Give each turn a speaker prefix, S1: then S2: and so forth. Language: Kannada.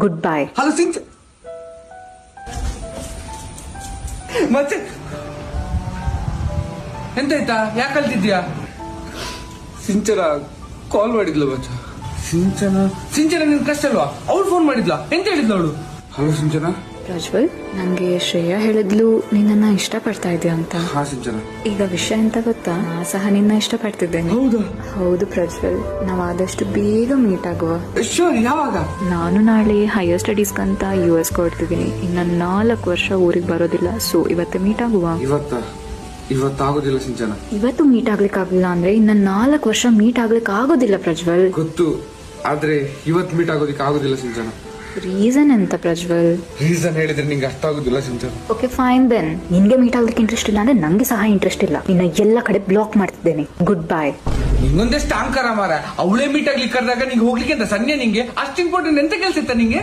S1: Good bye.
S2: ಹಲೋ ಸಿಂಚ ಮತ್ತೆ ಎಂತಾಯ್ತಾ? ಯಾಕೆ ಕಲ್ತಿದ್ಯಾ? ಸಿಂಚನ ಕಾಲ್ ಮಾಡಿದ್ಲು ಬಚ್ಚ. ಸಿಂಚನ ನಿನ್ ಕಷ್ಟ ಅಲ್ವಾ? ಅವಳು ಫೋನ್ ಮಾಡಿದ್ಲಾ? ಎಂತ ಹೇಳಿದ್ಲು ಅವಳು? ಹಲೋ ಸಿಂಚನ.
S1: ಪ್ರಜ್ವಲ್, ನಂಗೆ ಶ್ರೇಯಾ ಹೇಳಿದ್ಲು ನೀನನ್ನ ಇಷ್ಟ ಪಡ್ತಾ ಇದೀಯ ಅಂತ.
S2: ಹಾ ಸಿಂಚನ.
S1: ಈಗ ವಿಷಯ ಎಂತ ಗೊತ್ತಾ, ನಾ ಸಹ ನಿನ್ನ ಇಷ್ಟ ಪಡ್ತಿದ್ದೇನೆ.
S2: ಹೌದಾ?
S1: ಹೌದು ಪ್ರಜ್ವಲ್, ನಾವ್ ಆದಷ್ಟು ಬೇಗ ಮೀಟ್ ಆಗುವ.
S2: ಶೋರ್, ಯಾವಾಗ?
S1: ನಾನು ನಾಳೆ ಹೈಯರ್ ಸ್ಟಡೀಸ್ಗಂತ US ಕೊಡ್ತಿದ್ದೀನಿ. ಇನ್ನ 4 ವರ್ಷ ಊರಿಗೆ ಬರೋದಿಲ್ಲ. ಸೊ ಇವತ್ತೇ ಮೀಟ್ ಆಗುವ.
S2: ಇವತ್ತಾಗೋದಿಲ್ಲ ಸಿಂಚನ.
S1: ಇವತ್ತು ಮೀಟ್ ಆಗ್ಲಿಕ್ಕೆ ಆಗ್ಲಿಲ್ಲ ಅಂದ್ರೆ ಇನ್ನ 4 ವರ್ಷ ಮೀಟ್ ಆಗ್ಲಿಕ್ಕೆ ಆಗೋದಿಲ್ಲ ಪ್ರಜ್ವಲ್.
S2: ಗೊತ್ತು, ಆದ್ರೆ ಇವತ್ ಮೀಟ್ ಆಗೋದಿಕ್ಕೆ ಆಗೋದಿಲ್ಲ ಸಿಂಚನ.
S1: ರೀಸನ್ ಎಂತ ಪ್ರಜ್ವಲ್?
S2: ರೀಸನ್ ಹೇಳಿದ್ರೆ ನಿಂಗೆ ಅರ್ಥ ಆಗೋದಿಲ್ಲ ಸಿಂಚನ.
S1: Okay fine then. ನಿನ್ಗೆ ಮೀಟ್ ಆಗ್ಲಿಕ್ಕೆ ಇಂಟ್ರೆಸ್ಟ್ ಇಲ್ಲ ಅಂದ್ರೆ ನಂಗೆ ಸಹ ಇಂಟ್ರೆಸ್ಟ್ ಇಲ್ಲ. ಇನ್ನ ಎಲ್ಲ ಕಡೆ ಬ್ಲಾಕ್ ಮಾಡ್ತಿದ್ದೇನೆ. Good bye.
S2: ನಿಂಗೊಂದಷ್ಟು ಅಹಂಕಾರ ಮಾರ. ಅವಳೇ ಮೀಟ್ ಆಗ್ಲಿಕ್ಕೆ ಕರೆದಾಗ ನಿಂಗೆ ಹೋಗ್ಲಿಕ್ಕೆ ಅಂತ ಸನ್ನೆ ನಿಂಗೆ ಅಷ್ಟು ಇಂಪಾರ್ಟೆಂಟ್ ಎಂತ ಕೆಲ್ಸ ಇತ್ತ ನಿಂಗೆ?